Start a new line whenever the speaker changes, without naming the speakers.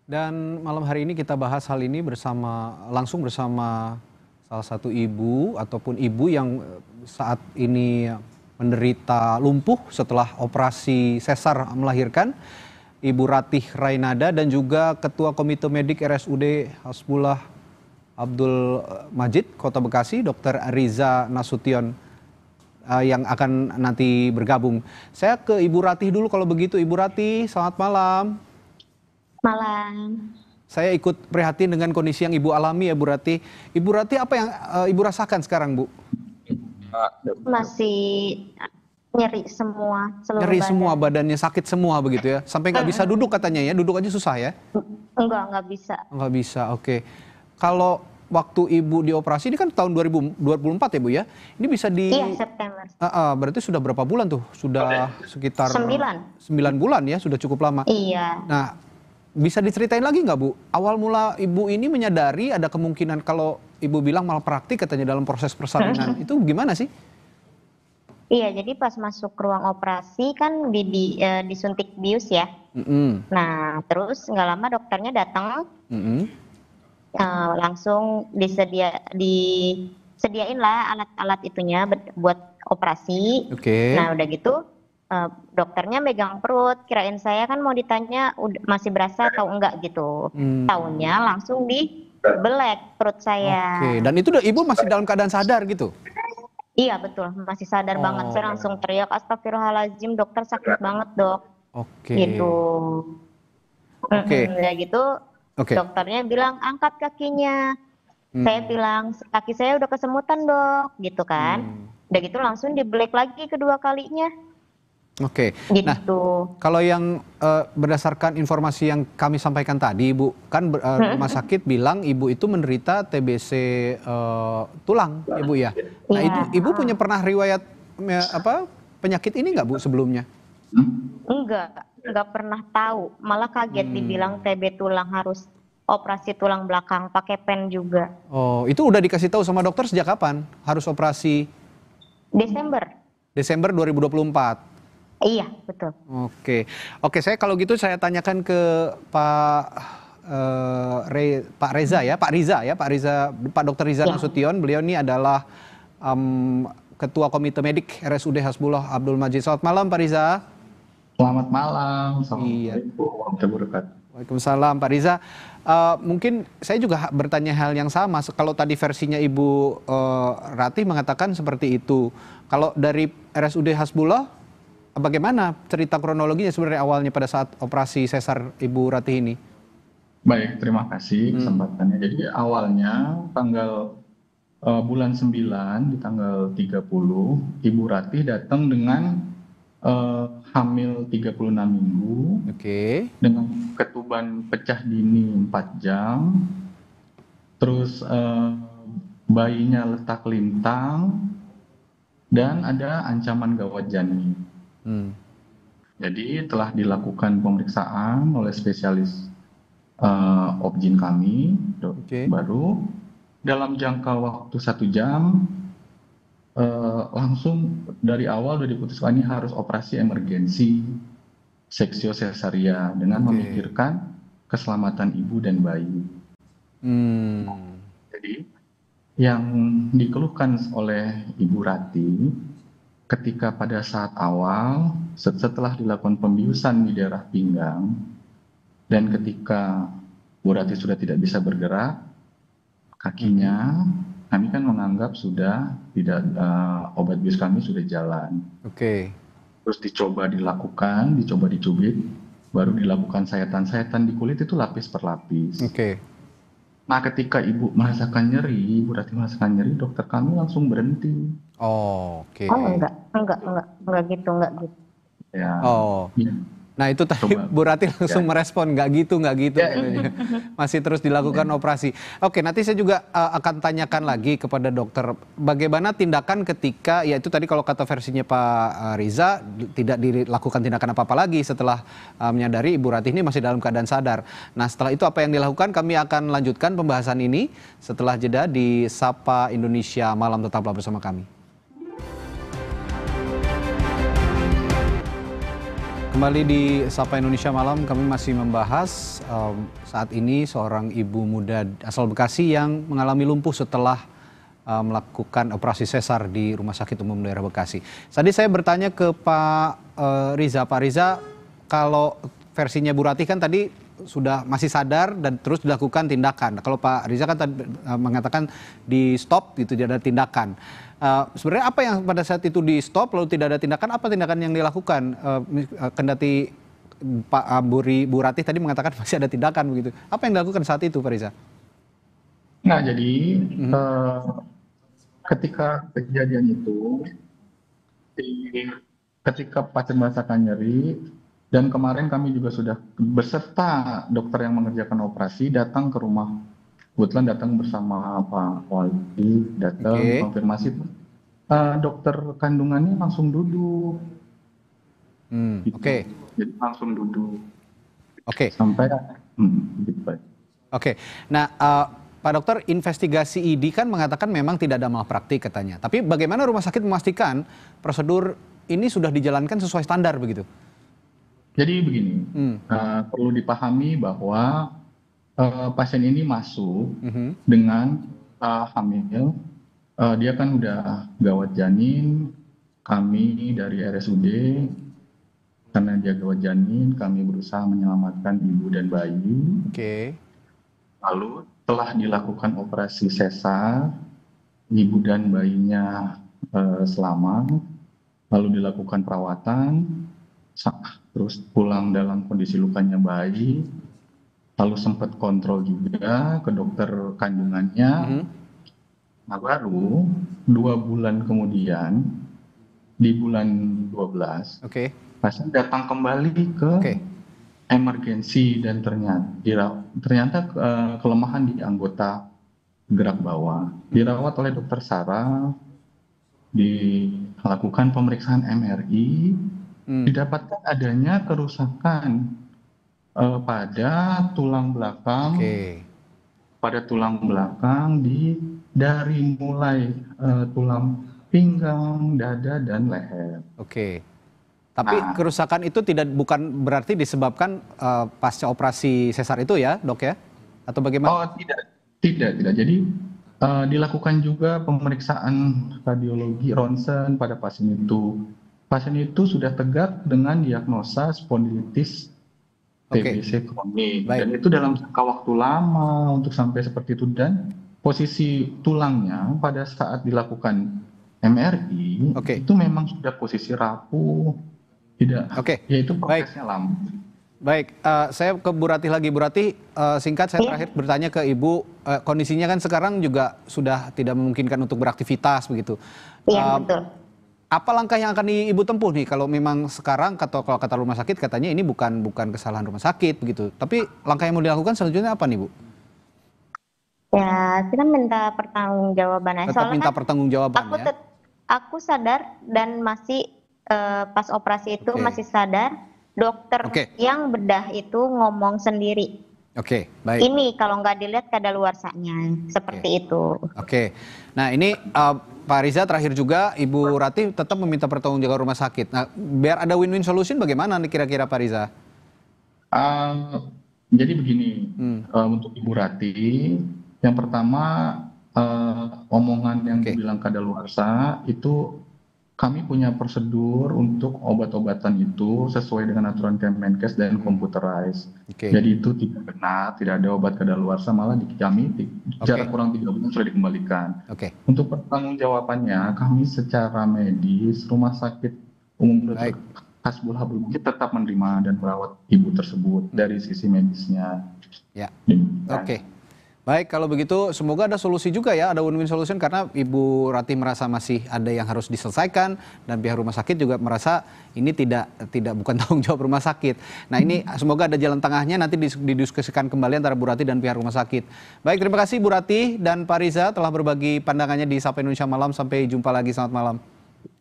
Dan malam hari ini kita bahas hal ini langsung bersama salah satu ibu ataupun ibu yang saat ini menderita lumpuh setelah operasi sesar melahirkan, Ibu Ratih Rainada, dan juga Ketua Komite Medik RSUD Hasbullah Abdul Majid Kota Bekasi, Dr. Riza Nasution, yang akan nanti bergabung. Saya ke Ibu Ratih dulu kalau begitu. Ibu Ratih, selamat malam.
Malam.
Saya ikut prihatin dengan kondisi yang Ibu alami ya, Bu Ratih. Ibu Ratih, apa yang Ibu rasakan sekarang, Bu?
Masih nyeri semua, seluruh
Nyeri
badan.
semua, badannya sakit semua begitu ya? Sampai nggak bisa duduk katanya ya? Duduk aja susah ya?
Nggak bisa.
Nggak bisa, oke. Kalau waktu Ibu dioperasi, ini kan tahun 2024 ya, Bu ya? Ini bisa
Iya, September.
Berarti sudah berapa bulan tuh? Sudah sekitar 9 bulan ya, sudah cukup lama.
Iya.
Nah, bisa diceritain lagi nggak, Bu? Awal mula Ibu ini menyadari ada kemungkinan kalau Ibu bilang malpraktik katanya dalam proses persalinan. Itu gimana sih?
Iya, jadi pas masuk ruang operasi kan disuntik bius ya. Nah, terus nggak lama dokternya datang, langsung disediain lah alat-alat itunya buat operasi. Nah, udah gitu dokternya megang perut, kirain saya kan mau ditanya masih berasa atau enggak gitu. Taunya langsung dibelek perut saya.
Oke, dan itu Ibu masih dalam keadaan sadar gitu?
Iya betul, masih sadar banget. Saya langsung teriak, astagfirullahaladzim, dokter sakit banget dok. Gitu. Ya gitu, dokternya bilang angkat kakinya. Saya bilang kaki saya udah kesemutan dok, gitu kan. Udah gitu langsung dibelek lagi kedua kalinya.
Oke,
gitu.
Nah kalau yang berdasarkan informasi yang kami sampaikan tadi, Ibu, kan rumah sakit bilang Ibu itu menderita TBC tulang, Ibu ya. Nah itu Ibu pernah riwayat penyakit ini nggak, Bu, sebelumnya?
Enggak pernah tahu, malah kaget dibilang TB tulang, harus operasi tulang belakang pakai pen juga.
Oh, itu udah dikasih tahu sama dokter sejak kapan harus operasi? Desember 2024.
Iya, betul.
Oke, saya kalau gitu saya tanyakan ke Pak Reza ya, Pak Dr. Riza Nasution. Beliau ini adalah Ketua Komite Medik RSUD Hasbullah Abdul Majid. Selamat malam, Pak Riza.
Selamat malam.
Waalaikumsalam, Pak Riza. Mungkin saya juga bertanya hal yang sama. Kalau tadi versinya Ibu Ratih mengatakan seperti itu. Kalau dari RSUD Hasbullah, bagaimana cerita kronologinya sebenarnya awalnya pada saat operasi sesar Ibu Ratih ini?
Baik, terima kasih kesempatannya. Jadi awalnya tanggal bulan 9 di tanggal 30, Ibu Ratih datang dengan hamil 36 minggu. Dengan ketuban pecah dini 4 jam. Terus bayinya letak lintang dan ada ancaman gawat janin. Jadi telah dilakukan pemeriksaan oleh spesialis obgyn kami, baru dalam jangka waktu 1 jam langsung dari awal sudah diputuskan ini harus operasi emergensi seksio sesaria dengan memikirkan keselamatan ibu dan bayi. Jadi yang dikeluhkan oleh Ibu Ratih ketika pada saat awal setelah dilakukan pembiusan di daerah pinggang dan ketika Bu Ratih sudah tidak bisa bergerak kakinya, kami kan menganggap sudah tidak, obat bius kami sudah jalan. Terus dicoba dicubit, baru dilakukan sayatan-sayatan di kulit itu lapis per lapis. Nah ketika Ibu merasakan nyeri, Ibu Ratih merasakan nyeri, dokter kami langsung berhenti.
Enggak gitu.
Ya.
Nah itu tadi Bu Ratih langsung merespon nggak gitu. Masih terus dilakukan operasi. Oke, nanti saya juga akan tanyakan lagi kepada dokter bagaimana tindakan ketika, ya itu tadi kalau kata versinya Pak Riza, tidak dilakukan tindakan apa-apa lagi setelah menyadari Ibu Ratih ini masih dalam keadaan sadar. Nah setelah itu apa yang dilakukan, kami akan lanjutkan pembahasan ini setelah jeda di Sapa Indonesia Malam. Tetaplah bersama kami. Kembali di Sapa Indonesia Malam, kami masih membahas saat ini seorang ibu muda asal Bekasi yang mengalami lumpuh setelah melakukan operasi sesar di Rumah Sakit Umum Daerah Bekasi. Tadi saya bertanya ke Pak Riza. Pak Riza, kalau versinya Bu Ratih kan tadi sudah masih sadar dan terus dilakukan tindakan. Kalau Pak Riza kan tadi mengatakan di stop gitu, tidak ada tindakan. Sebenarnya apa yang pada saat itu di stop lalu tidak ada tindakan, apa tindakan yang dilakukan? Kendati Pak Bu Ratih tadi mengatakan masih ada tindakan begitu. Apa yang dilakukan saat itu, Pak Riza?
Nah, jadi ketika kejadian itu, ketika pasien merasakan nyeri, dan kemarin kami juga sudah beserta dokter yang mengerjakan operasi datang ke rumah. Kebetulan datang bersama Pak Wali, datang konfirmasi. Dokter kandungannya langsung duduk. Gitu. Jadi langsung duduk. Sampai gitu, Pak.
Nah, Pak Dokter, investigasi ID kan mengatakan memang tidak ada malpraktik katanya. Tapi bagaimana rumah sakit memastikan prosedur ini sudah dijalankan sesuai standar begitu?
Jadi begini, perlu dipahami bahwa pasien ini masuk dengan hamil, dia kan udah gawat janin, kami dari RSUD, karena dia gawat janin, kami berusaha menyelamatkan ibu dan bayi. Lalu telah dilakukan operasi sesar, ibu dan bayinya selamat, lalu dilakukan perawatan, terus pulang dalam kondisi lukanya baik, lalu sempat kontrol juga ke dokter kandungannya. Nah, baru 2 bulan kemudian, di bulan 12, pasien datang kembali ke emergensi dan ternyata kelemahan di anggota gerak bawah. Dirawat oleh dokter saraf, dilakukan pemeriksaan MRI, didapatkan adanya kerusakan pada tulang belakang, dari mulai tulang pinggang, dada, dan leher.
Tapi kerusakan itu bukan berarti disebabkan pasca operasi sesar itu ya, Dok ya? Atau bagaimana?
Oh, tidak. Jadi dilakukan juga pemeriksaan radiologi ronsen pada pasien itu. Pasien itu sudah tegak dengan diagnosa spondilitis TBC kronik. Dan itu dalam jangka waktu lama untuk sampai seperti itu, dan posisi tulangnya pada saat dilakukan MRI itu memang sudah posisi rapuh. Yaitu prosesnya lama.
Baik, saya ke Bu Ratih lagi. Bu Ratih, singkat saya terakhir bertanya ke Ibu, kondisinya kan sekarang juga sudah tidak memungkinkan untuk beraktivitas begitu.
Iya, betul.
Apa langkah yang akan Ibu tempuh nih kalau memang sekarang kalau kata rumah sakit katanya ini bukan kesalahan rumah sakit begitu. Tapi langkah yang mau dilakukan selanjutnya apa nih, Bu?
Ya, kita minta pertanggungjawaban.
Tetap minta pertanggungjawaban ya.
Aku sadar dan masih pas operasi itu masih sadar. Dokter yang bedah itu ngomong sendiri.
Baik.
Ini kalau nggak dilihat kadaluarsanya seperti itu.
Nah ini Pak Riza terakhir juga Ibu Ratih tetap meminta pertanggungjawaban rumah sakit. Nah biar ada win-win solution bagaimana nih kira-kira Pak Riza?
Jadi begini, untuk Ibu Ratih, yang pertama omongan yang dibilang kadaluarsa itu kami punya prosedur untuk obat-obatan itu sesuai dengan aturan Kemenkes dan computerized. Jadi itu tidak benar, tidak ada obat kadaluarsa, malah di kami jarak kurang 3 bulan sudah dikembalikan. Untuk pertanggungjawabannya, kami secara medis Rumah Sakit Umum Dr. Hasbul Habib tetap menerima dan merawat ibu tersebut dari sisi medisnya.
Baik, kalau begitu semoga ada solusi juga ya, ada win-win solution, karena Ibu Ratih merasa masih ada yang harus diselesaikan dan pihak rumah sakit juga merasa ini bukan tanggung jawab rumah sakit. Nah ini semoga ada jalan tengahnya, nanti didiskusikan kembali antara Bu Ratih dan pihak rumah sakit. Baik, terima kasih Bu Ratih dan Pak Riza telah berbagi pandangannya di Sapa Indonesia Malam. Sampai jumpa lagi, selamat malam.